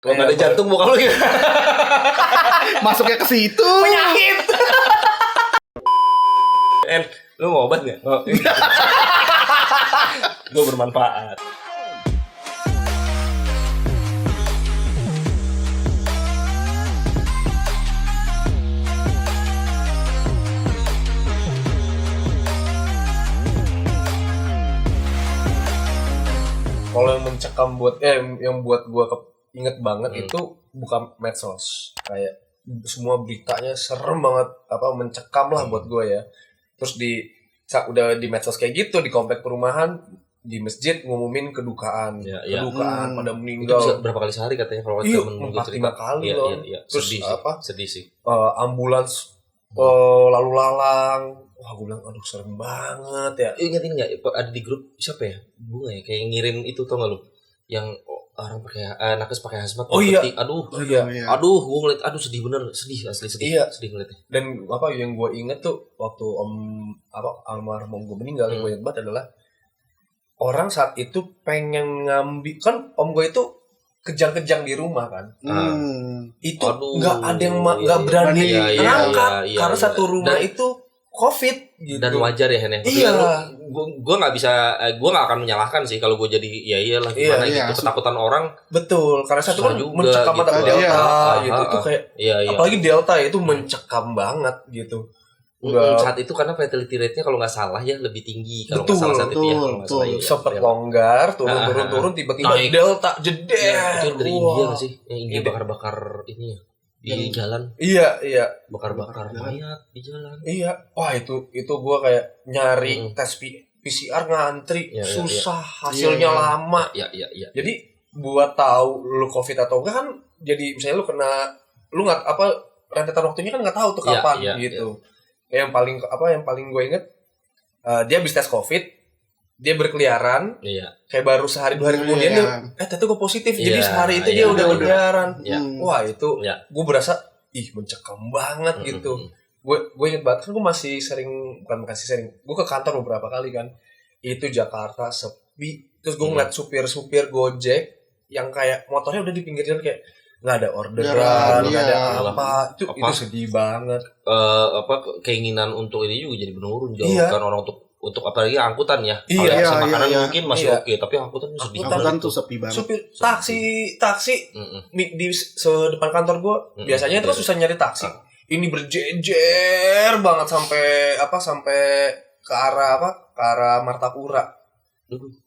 Kalau nggak ada jantung muka lu gitu. Masuknya ke situ. Penyakit. Lu mau obat nggak? Oh. Gue bermanfaat. Kalau yang mencekam yang buat gue inget banget itu bukan medsos, kayak semua beritanya serem banget, mencekam lah buat gue ya. Terus udah di medsos kayak gitu, di komplek perumahan, di masjid ngumumin kedukaan, pada meninggal. Itu bisa berapa kali sehari katanya kalau kita 4-5 kali loh. Terus sedih sih. Ambulans lalu lalang. Wah, gue bilang, aduh serem banget ya. Ingat ini nggak? Ada di grup siapa ya? Bunga ya, kayak ngirim itu tau nggak lu? Yang orang pakai nakes pakai hazmat. Oh iya. Aduh, iya. Aduh, gue ngeliat, sedih bener, sedih asli sedih. Iya. Sedih ngeliatnya. Dan yang gue inget tuh waktu almarhum gue meninggal, yang gue inget banget adalah orang saat itu pengen ngambil, kan om gue itu kejang-kejang di rumah kan. Itu nggak ada yang nggak berani ngangkat karena satu rumah itu COVID gitu. Dan wajar ya Hen. Iya. Gue nggak bisa, gue nggak akan menyalahkan sih kalau gue jadi iyalah gimana gitu, ketakutan orang. Betul, karena satu kan mencekam gitu. ada Delta gitu. Itu kayak apalagi Delta itu mencekam banget gitu. Saat itu karena fatality rate-nya kalau nggak salah ya lebih tinggi kalau nggak salah saat itu ya. Sempet longgar, turun tiba-tiba Delta jeder. Itu dari India nggak sih? Yang India bakar-bakar ini ya di jalan. Iya. Bakar-bakar mayat di jalan. Iya. Wah, itu gue kayak nyari tes PCR ngantri susah, hasilnya lama. Iya. Jadi buat tahu lu COVID atau enggak kan, jadi misalnya lu nggak rentetan waktunya kan nggak tahu tuh kapan gitu. Yang paling gue inget, dia habis tes COVID, dia berkeliaran, kayak baru sehari 2 hari kemudian dia ternyata gue positif, jadi sehari itu dia udah berkeliaran. Wah itu gue berasa mencekam banget gitu. Gue inget banget kan, gue gue ke kantor beberapa kali kan, itu Jakarta sepi. Terus gue ngeliat supir Gojek yang kayak motornya udah di pinggir jalan, kayak nggak ada orderan, nggak ada apa. Itu sedih banget. Keinginan untuk ini juga jadi menurun jauh kan, orang untuk apalagi angkutan ya. Makanan mungkin masih oke, tapi angkutan sedih. Angkutan tuh sepi banget. Supir taksi di depan kantor gue biasanya terus susah nyari taksi. Ini berjejer banget sampai ke arah Martapura.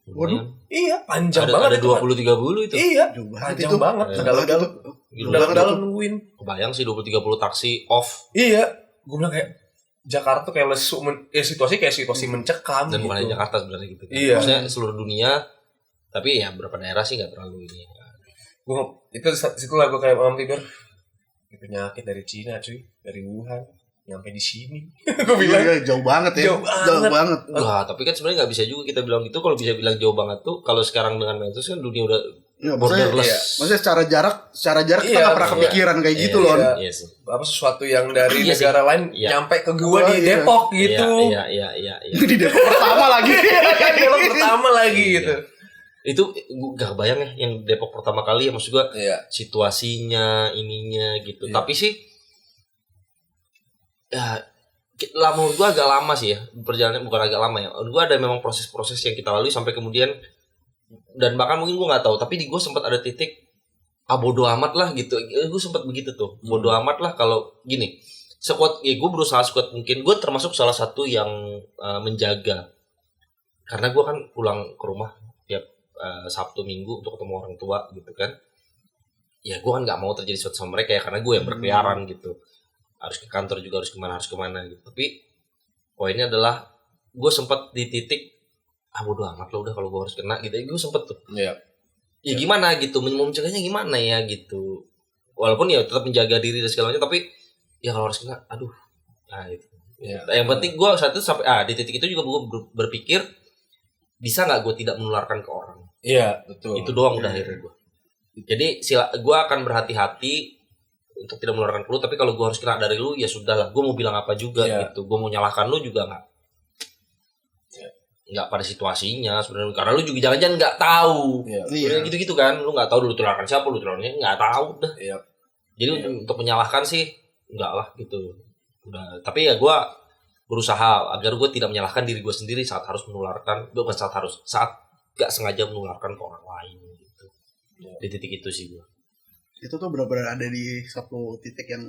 Waduh. Iya, panjang banget. Ada 20-30 itu. Iya, panjang banget. Dalam nungguin. Kebayang sih 20-30 taksi off. Iya, gue bilang kayak Jakarta tuh kayak lesu, situasi mencekam. Dan gitu. bukan hanya Jakarta sebenarnya gitu. Iya. Maksudnya seluruh dunia, tapi ya beberapa daerah sih nggak terlalu ini. Situlah gue kayak malam tidur. Ini penyakit dari Cina cuy, dari Wuhan, nyampe di sini. Gue bilang jauh banget ya. Jauh banget. Wah, tapi kan sebenarnya nggak bisa juga kita bilang gitu. Kalau bisa bilang jauh banget tuh, kalau sekarang dengan medsos kan dunia udah borderless. Maksudnya secara jarak kita nggak pernah kepikiran kayak gitu loh. Iya sih. Sesuatu yang dari negara lain nyampe ke gua di Depok gitu. Iya. Di Depok pertama lagi. Depok pertama lagi gitu. Itu gak kebayang ya yang Depok pertama kali ya, maksud gua situasinya ininya gitu. Tapi sih ya menurut gua agak lama sih ya perjalanan, bukan agak lama ya. Menurut gua ada memang proses-proses yang kita lalui sampai kemudian, dan bahkan mungkin gue nggak tahu, tapi di gue sempat ada titik bodo amat lah gitu. Gue sempat begitu tuh, bodo amat lah kalau gini. Gue berusaha sekuat mungkin. Gue termasuk salah satu yang menjaga, karena gue kan pulang ke rumah tiap Sabtu Minggu untuk ketemu orang tua gitu kan. Ya gue kan nggak mau terjadi sesuatu sama mereka ya, karena gue yang berkeliaran gitu. Harus ke kantor juga, harus kemana gitu. Tapi poinnya adalah gue sempat di titik bodo amat lo, udah kalau gue harus kena gitu. Gue sempet tuh. Iya. Ya gimana gitu, mau mencegahnya gimana ya gitu. Walaupun ya tetap menjaga diri dan segala macam, tapi ya kalau harus kena, aduh. Nah itu. Ya. Yang penting gue saat itu sampai di titik itu juga gue berpikir, bisa nggak gue tidak menularkan ke orang. Iya, betul. Itu doang udah akhirnya gue. Jadi gue akan berhati-hati untuk tidak menularkan ke lu, tapi kalau gue harus kena dari lu ya sudahlah. Gue mau bilang apa juga gitu. Gue mau nyalahkan lu juga nggak nggak pada situasinya sebenarnya, karena lu juga jangan-jangan nggak tahu. Iya. Gitu-gitu kan, lu nggak tahu lu tularkan siapa, lu tularkannya nggak tahu dah. Iya. Jadi untuk menyalahkan sih nggak lah gitu. Udah, tapi ya gue berusaha agar gue tidak menyalahkan diri gue sendiri saat harus menularkan, bukan saat nggak sengaja menularkan ke orang lain gitu. Di titik itu sih gue. Itu tuh benar-benar ada di satu titik yang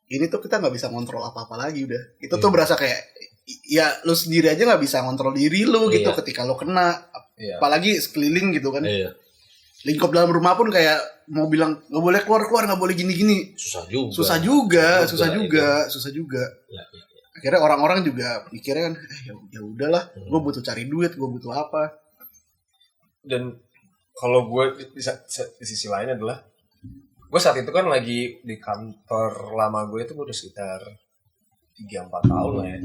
ini tuh kita nggak bisa kontrol apa-apa lagi udah. Itu tuh berasa kayak ya lu sendiri aja nggak bisa kontrol diri lu gitu ketika lu kena. Apalagi sekeliling gitu kan. Lingkup dalam rumah pun kayak mau bilang nggak boleh keluar nggak boleh gini. Susah juga. Ya. Akhirnya orang-orang juga mikirnya kan ya udahlah, gue butuh cari duit, gue butuh apa. Dan kalau gue di sisi lain adalah gue saat itu kan lagi di kantor lama gue itu udah sekitar 3-4 tahun lah ya.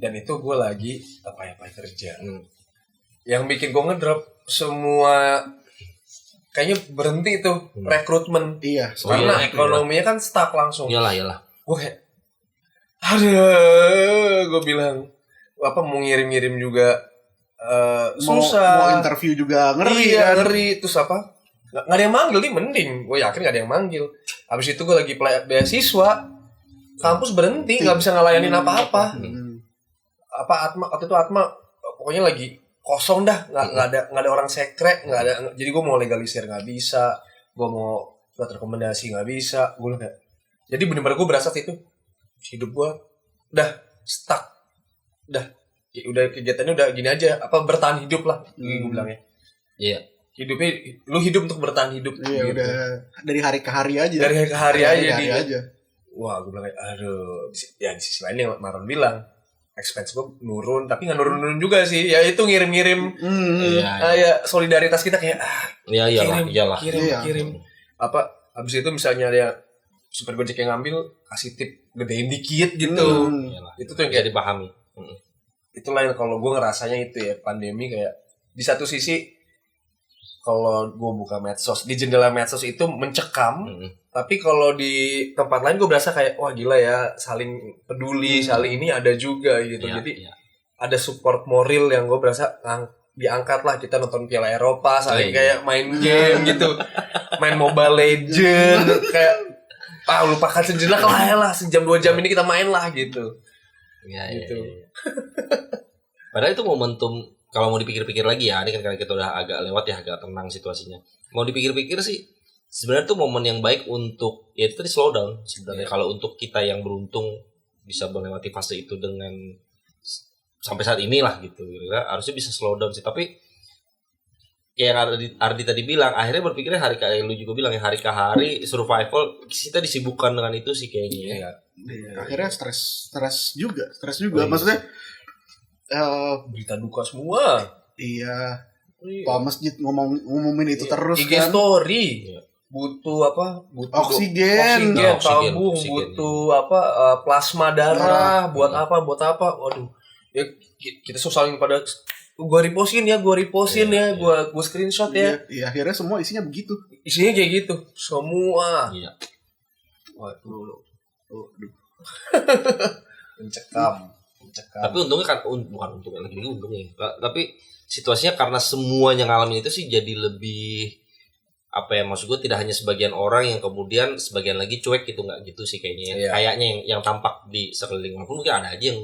Dan itu gue lagi apa kerja. Yang bikin gue ngedrop semua kayaknya berhenti tuh rekrutmen. Iya. Karena ekonominya kan stuck langsung. Iyalah. Gue kayak gue bilang mau ngirim juga susah. Mau interview juga ngeri kan. Ngeri. Terus nggak ada yang manggil nih, mending gue yakin nggak ada yang manggil. Habis itu gue lagi beasiswa, kampus berhenti, nggak bisa ngelayanin apa-apa. Waktu itu Atma pokoknya lagi kosong dah, nggak ada orang sekre, nggak ada. Jadi gue mau legalisir nggak bisa, gue mau buat rekomendasi nggak bisa. Gue kayak jadi benar-benar gue berasa itu hidup gue udah stuck, udah kegiatannya udah gini aja, bertahan hidup lah, gue bilangnya. Iya. Hidupnya lu hidup untuk bertahan hidup. Iya gitu. Udah dari hari ke hari aja. Dari hari ke hari aja. Aja. Wah, gue bilang aduh. Ya di sisi lain yang Maron bilang expense gue nurun, tapi nggak nurun juga sih. Ya itu ngirim-ngirim. Ya solidaritas kita kayak kirim. Abis itu misalnya ada super Gojek yang ngambil, kasih tip gedein dikit gitu. Itu tuh yang kayak dipahami. Itulah yang kalau gue ngerasanya itu ya pandemi kayak di satu sisi kalau gue buka medsos, di jendela medsos itu mencekam, tapi kalau di tempat lain gue berasa kayak wah gila ya, saling peduli, saling ini ada juga gitu. Jadi ada support moral yang gue berasa diangkat lah. Kita nonton Piala Eropa, saling kayak main game gitu, main Mobile Legend, kayak lupakan sejenak lah, sejam 2 jam ini kita main lah gitu. Gitu. Padahal itu momentum. Kalau mau dipikir-pikir lagi ya, ini kan karena kita udah agak lewat ya, agak tenang situasinya. Mau dipikir-pikir sih, sebenarnya itu momen yang baik untuk, ya itu tadi slow down sebenarnya. Kalau untuk kita yang beruntung bisa melewati fase itu dengan sampai saat inilah gitu, ya, harusnya bisa slow down sih. Tapi kayak Ardi tadi bilang, akhirnya berpikirnya hari ke hari, lu juga bilang ya, hari ke hari survival kita disibukkan dengan itu sih kayaknya. Akhirnya stres juga. Maksudnya berita duka semua. Iya. Pak masjid ngumumin itu terus IG kan. story. Butuh oksigen tabung, butuh plasma darah, buat apa? Waduh. Ya kita saling pada gua repostin ya, gua screenshot ya. Iya, akhirnya semua isinya begitu. Isinya kayak gitu. Semua. Iya. Waduh. Mencekam. Tapi untungnya kan bukan untungnya lagi untungnya. Tapi situasinya karena semuanya ngalamin itu sih jadi lebih maksud gue tidak hanya sebagian orang yang kemudian sebagian lagi cuek gitu, nggak gitu sih kayaknya. Kayaknya yang tampak di sekeliling maupun mungkin ada aja yang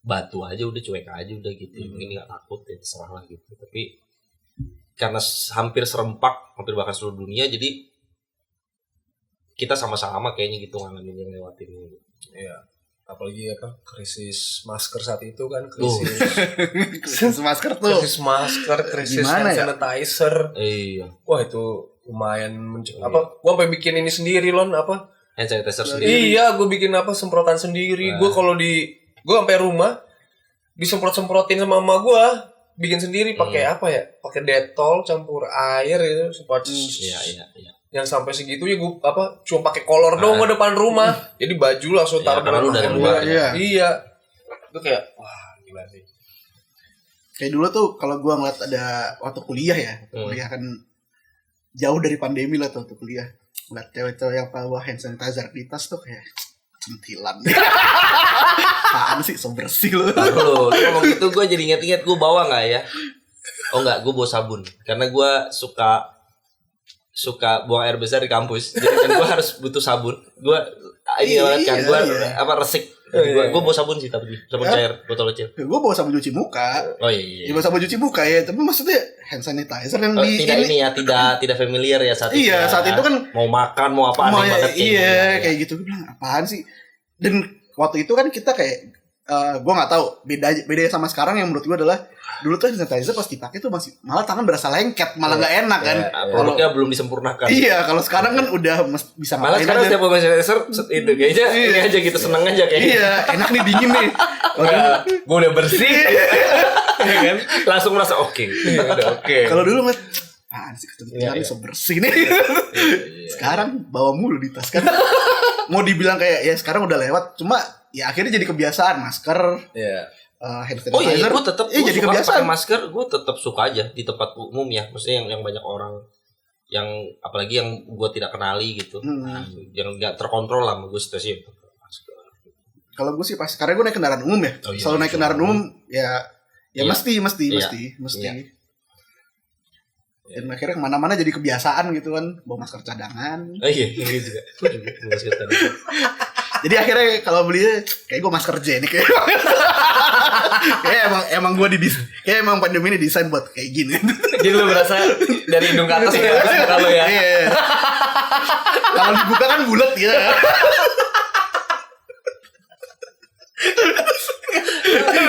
batu aja udah cuek aja udah gitu. Mungkin nggak takut ya terserah lah gitu. Tapi karena hampir serempak, hampir bahkan seluruh dunia, jadi kita sama-sama kayaknya gitu ngalamin yang lewatin gitu. Iya. Apalagi krisis masker saat itu kan, krisis masker tuh, krisis hand sanitizer. Iya. Wah itu lumayan gua sampai bikin ini sendiri hand sanitizer sendiri. Iya, gua bikin semprotan sendiri. Gua kalau gua sampai rumah disemprot-semprotin sama mama gua, bikin sendiri pakai pakai Dettol campur air itu semprot. Iya. Yang sampai segitunya gue cuma pakai kolor doang ke depan rumah. Jadi baju langsung taruh dalam dari luar. Iya. Itu kayak wah gila sih. Kayak dulu tuh kalau gue ngeliat ada waktu kuliah ya, kuliah kan jauh dari pandemi lah tuh waktu kuliah. Ngeliat cewek-cewek yang bawa hand sanitizer di tas tuh kayak Centilan. Apaan sih so bersih lu. Lu ngomong gitu gue jadi inget-inget gue bawa nggak ya? Oh nggak, gue bawa sabun karena gue suka buang air besar di kampus. Jadi kan gue harus butuh sabun. Gue ini banget kan gue resik. Gue bawa sabun sih tapi sabun cair botol kecil. Gue bawa sabun cuci muka. Oh iya. Bawa sabun cuci muka ya, tapi maksudnya hand sanitizer yang di tidak familiar ya saat itu. Iya, saat itu kan mau makan mau apa aneh banget kayak gitu. Gue bilang apaan sih? Dan waktu itu kan kita kayak gue nggak tahu bedanya sama sekarang yang menurut gue adalah dulu tuh hand sanitizer pas dipakai tuh masih malah tangan berasa lengket, malah nggak enak kan. Produknya belum disempurnakan. Iya, kalau sekarang kan udah bisa malah sekarang setiap pakai sanitizer itu kayaknya ini aja gitu seneng aja kayaknya. Iya, enak nih dingin nih. Gue udah bersih. Ya kan? Langsung merasa oke. Kalau dulu mas sih ketentuan sebersih nih. Sekarang bawa mulu di tas kan. Mau dibilang kayak ya sekarang udah lewat, cuma ya akhirnya jadi kebiasaan masker. Iya. Hand sanitizer. Iya, gue tetap jadi kebiasaan. Pakai masker, gue tetap suka aja di tempat umum ya. Maksudnya yang banyak orang, yang apalagi yang gue tidak kenali gitu, yang nggak terkontrol lah, gue situasi itu. Kalau gue sih pas karena gue naik kendaraan umum ya, selalu naik kendaraan umum ya mesti. Dan akhirnya kemana-mana jadi kebiasaan gitu kan, bawa masker cadangan. Oh iya, ini juga. Masker cadangan. Jadi akhirnya kalau beli kayak gue masker jenik kayak emang gue kayak emang pandemi ini desain buat kayak gini. Jadi lu berasa dari hidung ke atas ya kalau ya. Iya. Kalau dibuka kan bulat gitu.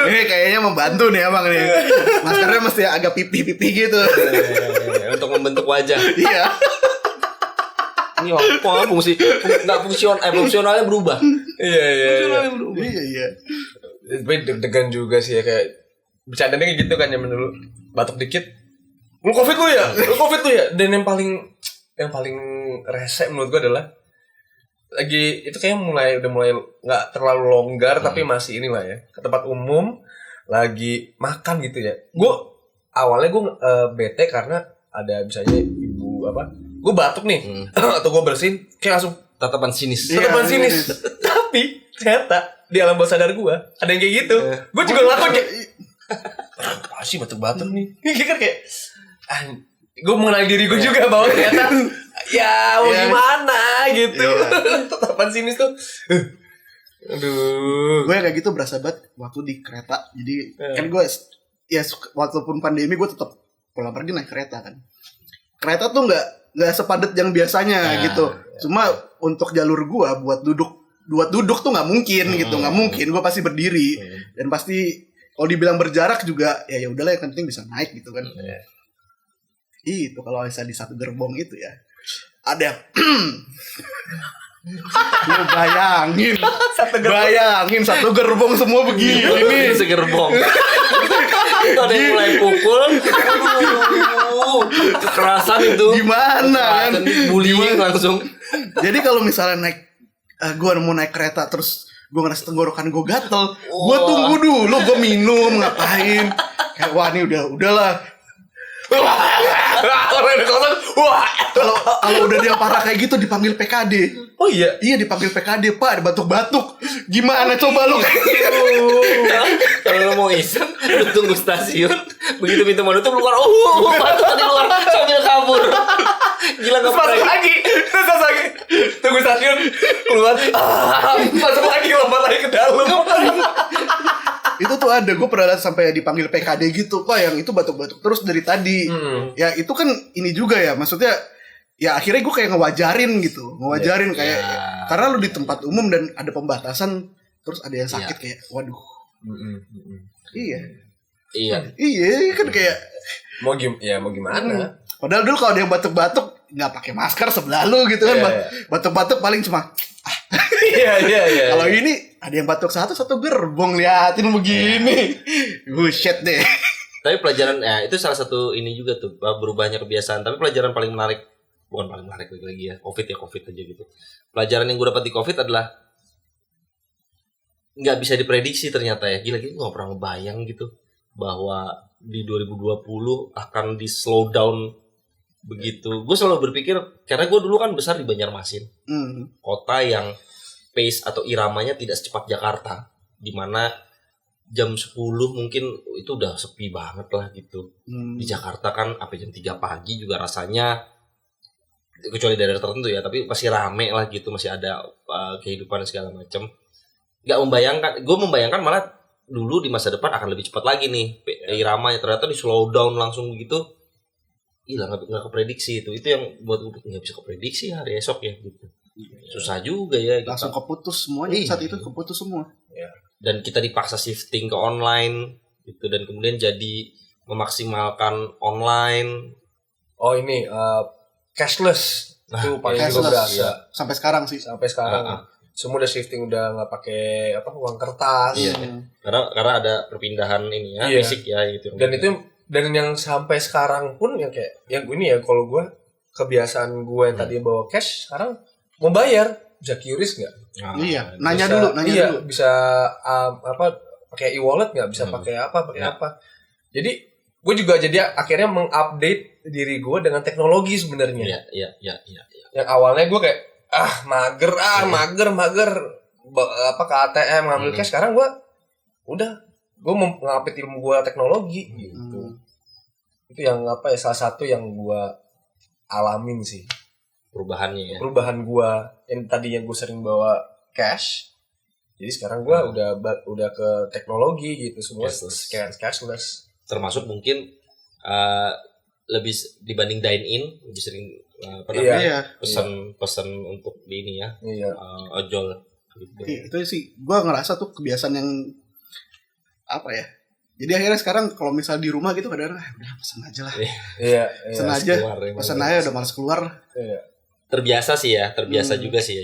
Ini kayaknya membantu nih emang nih. Maskernya mesti agak pipi-pipi gitu. Untuk membentuk wajah. Iya. Ini apa nggak fungsionalnya berubah. Iya. Tapi deg-degan juga sih ya kayak bercandanya kayak gitu kan zaman dulu. Batuk dikit. Lu covid lu ya. Dan yang paling rese menurut gua adalah lagi itu kayak udah mulai nggak terlalu longgar tapi masih inilah ya ke tempat umum lagi makan gitu ya. Awalnya gue bete karena ada misalnya ibu gue batuk nih atau gue bersin kayak langsung tatapan sinis. Tapi ternyata di alam bawah sadar gue ada yang kayak gitu. Gue juga ngelakuin kayak apa sih batuk-batuk nih. Kan kayak gue mengenali diri gue juga bahwa ternyata ya mau gimana gitu. Tatapan sinis tuh. Aduh. Gue kayak gitu berasa banget waktu di kereta. Jadi kan gue ya walaupun pandemi gue tetap pulang pergi naik kereta kan. Kereta tuh nggak sepadat yang biasanya gitu. Cuma untuk jalur gue buat duduk tuh nggak mungkin gitu, nggak mungkin. Gue pasti berdiri dan pasti kalau dibilang berjarak juga ya udahlah yang penting bisa naik gitu kan. Itu kalau misalnya di satu gerbong itu ya ada lu bayangin satu gerbong semua begini nih segerbong. Ada yang mulai pukul. Kekerasan itu gimana kan bullying langsung. Jadi kalau misalnya naik gue mau naik kereta terus gue ngerasa tenggorokan gue gatel, gue tunggu dulu, gue minum ngapain kayak wah ini udahlah. Kalau udah dia parah kayak gitu dipanggil PKD. Oh iya dipanggil PKD, Pak, batuk-batuk. Gimana coba lu? Kalau lu mau iseng, lu tunggu stasiun. Begitu pintu mau tutup keluar, batuk tadi keluar sambil kabur. Gila enggak masuk lagi. Tunggu stasiun keluar. Masuk lagi lompat lagi ke dalam. Itu tuh ada, gue pernah sampai dipanggil PKD gitu, Pak, yang itu batuk-batuk terus dari tadi. Ya itu kan ini juga ya, maksudnya ya akhirnya gue kayak ngewajarin kayak karena lu di tempat umum dan ada pembatasan terus ada yang sakit kayak waduh. Iya kan kayak mau gimana? Padahal dulu kalau ada yang batuk-batuk nggak pakai masker sebelah lu gitu kan, batuk-batuk paling cuma Iya. Kalau ini ada yang batuk satu gerbong liatin begini. Buset deh. Tapi pelajaran itu salah satu ini juga tuh berubahnya kebiasaan. Tapi pelajaran paling menarik, bukan paling menarik lagi ya. Covid aja gitu. Pelajaran yang gue dapat di Covid adalah nggak bisa diprediksi ternyata ya. Gila gue nggak pernah ngebayang gitu bahwa di 2020 akan di slow down begitu. Gue selalu berpikir karena gue dulu kan besar di Banjarmasin, kota yang pace atau iramanya tidak secepat Jakarta, di mana jam 10 mungkin itu udah sepi banget lah gitu. Di Jakarta kan apa jam 3 pagi juga rasanya, kecuali daerah tertentu ya, tapi masih rame lah gitu, masih ada kehidupan segala macam. Gue membayangkan malah dulu di masa depan akan lebih cepat lagi nih iramanya, ternyata di slow down langsung gitu. Gila, nggak keprediksi itu yang buat gue nggak bisa keprediksi hari esok ya gitu. Susah juga ya gitu. Langsung keputus semuanya saat itu, keputus semua ya. Dan kita dipaksa shifting ke online gitu, dan kemudian jadi memaksimalkan online. Oh ini cashless itu paling juga berasa sampai sekarang sih. Sampai sekarang semua udah shifting, udah nggak pakai uang kertas. Karena ada perpindahan ini ya, fisik ya gitu. Dan yang sampai sekarang pun yang kayak yang ini ya, kalau gue kebiasaan gue yang tadi bawa cash, sekarang mau bayar bisa QRIS nggak? Nanya dulu. Bisa pakai e-wallet nggak? Bisa pakai apa? Jadi gue juga jadi akhirnya mengupdate diri gue dengan teknologi sebenarnya. Iya. Yang awalnya gue kayak mager ke ATM ngambil cash, sekarang gue mengupdate ilmu gue teknologi gitu. Itu yang salah satu yang gue alamin sih perubahannya ya. Perubahan gue yang tadinya gue sering bawa cash, jadi sekarang gue udah ke teknologi gitu, semua cashless. Termasuk mungkin lebih dibanding dine in, lebih sering pesan untuk di ini ya, ojol gitu. Itu sih gue ngerasa tuh kebiasaan yang apa ya. Jadi akhirnya sekarang kalau misal di rumah gitu kadang udah pesan aja lah. Pesan aja. Pesan aja udah malas keluar. Terbiasa sih ya, juga sih ya.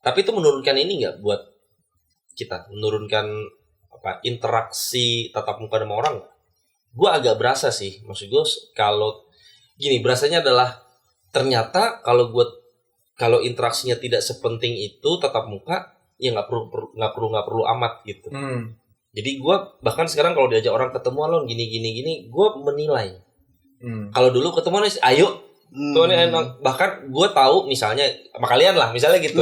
Tapi itu menurunkan ini enggak buat kita? Menurunkan interaksi tatap muka sama orang enggak? Gue agak berasa sih. Maksud gue kalau gini, berasanya adalah ternyata kalau interaksinya tidak sepenting itu tatap muka, ya nggak perlu amat gitu. Jadi gue bahkan sekarang kalau diajak orang ketemuan lo gini, gue menilai. Kalau dulu ketemuan ayo, tuh bahkan gue tahu misalnya sama kalian lah, misalnya gitu.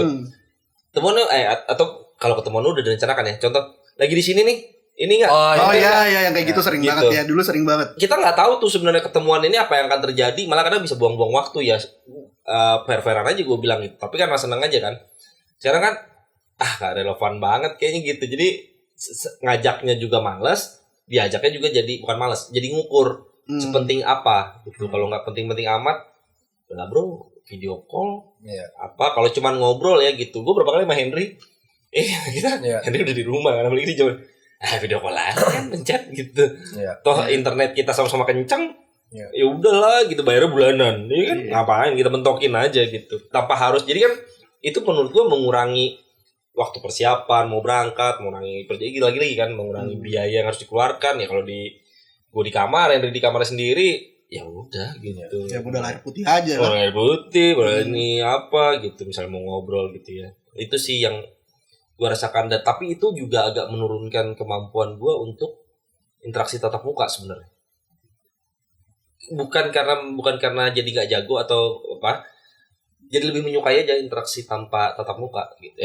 Ketemuan atau kalau ketemuan lo udah direncanakan ya. Contoh lagi di sini nih, ini nggak? Yang kayak gitu sering banget ya. Dulu sering banget. Kita nggak tahu tuh sebenarnya ketemuan ini apa yang akan terjadi. Malah kadang bisa buang-buang waktu ya. Fair-fairan aja gue bilang gitu. Tapi kan masa seneng aja kan. Sekarang kan gak relevan banget kayaknya gitu. Jadi ngajaknya juga males, diajaknya juga jadi bukan males, jadi ngukur sepenting apa gitu. Kalau nggak penting-penting amat, lah bro, video call apa. Kalau cuma ngobrol ya gitu. Gue berapa kali sama Henry, Henry udah di rumah kan, apalagi dia video call aja kan, pencet gitu. Toh internet kita sama-sama kenceng, ya udahlah gitu, bayarnya bulanan, ya kan ngapain kita mentokin aja gitu, tanpa harus. Jadi kan itu menurut gue mengurangi waktu persiapan, mau berangkat, mengurangi lagi kan, mengurangi biaya yang harus dikeluarkan. Ya kalau gue di kamar, yang di kamar sendiri, ya udah gitu. Ya udah air putih aja lah. Air putih, ini apa gitu, misalnya mau ngobrol gitu ya. Itu sih yang gue rasakan. Tapi itu juga agak menurunkan kemampuan gue untuk interaksi tatap muka sebenarnya. Bukan karena jadi nggak jago atau apa. Jadi lebih menyukai aja interaksi tanpa tatap muka gitu.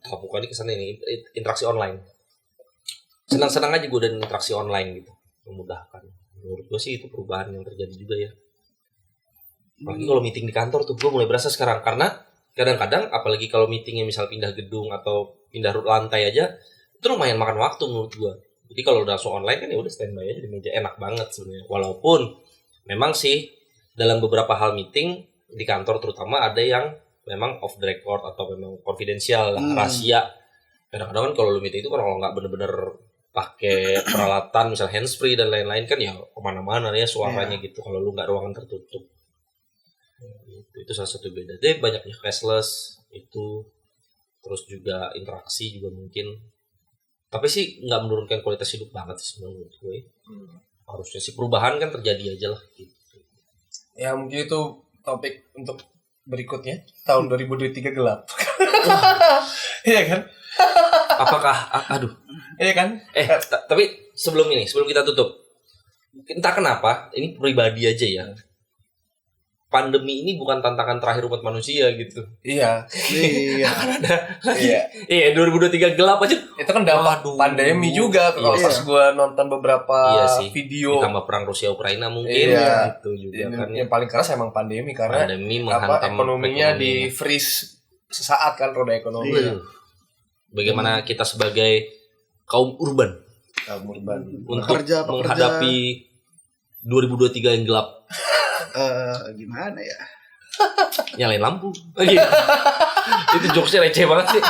Tatap muka ini kesannya ini interaksi online. Senang-senang aja gue dan interaksi online gitu, memudahkan. Menurut gue sih itu perubahan yang terjadi juga ya. Apalagi kalau meeting di kantor tuh gue mulai berasa sekarang, karena kadang-kadang apalagi kalau meetingnya misal pindah gedung atau pindah lantai aja, itu lumayan makan waktu menurut gue. Jadi kalau udah langsung online kan ya udah standby aja di meja, enak banget sebenarnya. Walaupun memang sih dalam beberapa hal meeting di kantor terutama ada yang memang off the record atau memang konfidensial lah, rahasia. Kadang-kadang kan kalau lu meeting itu kan kalau nggak bener-bener pakai peralatan misal handsfree dan lain-lain kan ya kemana-mana ya suaranya gitu kalau lu nggak ruangan tertutup. Itu salah satu beda. Jadi banyaknya cashless itu, terus juga interaksi juga mungkin. Tapi sih nggak menurunkan kualitas hidup banget sih menurut gue. Harusnya sih perubahan kan terjadi aja lah gitu. Ya mungkin itu topik untuk berikutnya, tahun 2023 gelap. Iya kan? Apakah iya kan? Tapi sebelum kita tutup, entah kenapa ini pribadi aja ya. pandemi ini bukan tantangan terakhir umat manusia gitu. Iya. Kan ada lagi. Iya, 2023 gelap aja. Itu kan dampak pandemi juga. Kalau pas gue nonton beberapa video. Ditambah perang Rusia Ukraina mungkin gitu juga kan. Yang paling keras emang pandemi karena ekonominya di freeze sesaat kan, roda ekonomi. Bagaimana kita sebagai kaum urban untuk menghadapi 2023 yang gelap. Gimana ya? Nyalain lampu. Itu jokesnya receh banget sih.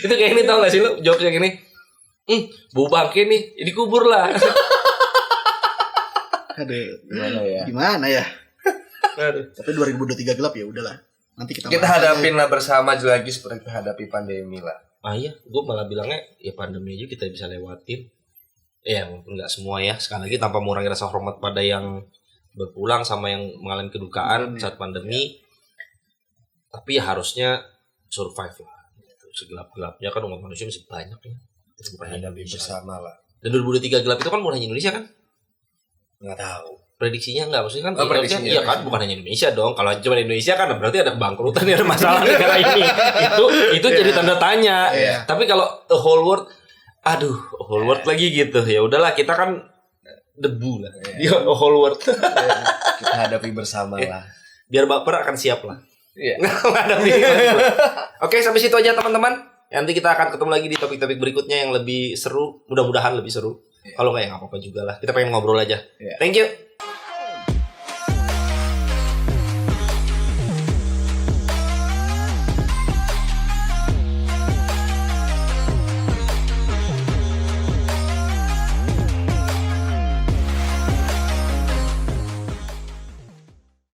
Itu kayak ini, tau gak sih lo jokesnya gini? Bau bangke nih, dikubur lah. Aduh, gimana ya? Tapi 2023 gelap ya udahlah. Nanti kita hadapin lah bersama lagi seperti hadapi pandemi lah. Iya, gue malah bilangnya ya pandemi aja kita bisa lewatin. Ya walaupun nggak semua ya. Sekali lagi tanpa mengurangi rasa hormat pada yang berpulang sama yang mengalami kedukaan saat pandemi. Tapi ya harusnya survive lah. Segelap-gelapnya kan umat manusia masih banyak ya. Hadapi bersama lah. Dan 2023 gelap itu kan bukan hanya Indonesia kan? Nggak tahu. Prediksinya enggak, maksudnya kan iya kan bukan hanya Indonesia dong. Kalau cuma Indonesia kan berarti ada bangkrutan, ada masalah negara ini. Itu jadi tanda tanya. Tapi kalau the whole world, whole world lagi gitu. Ya udahlah, kita kan debu lah. Di whole world. Kita hadapi bersama lah. Biar baper akan siap lah. Iya. Oke, sampai situ aja teman-teman. Nanti kita akan ketemu lagi di topik-topik berikutnya yang lebih seru, mudah-mudahan lebih seru. Kalau nggak ya nggak apa-apa juga lah. Kita pengen ngobrol aja. Thank you.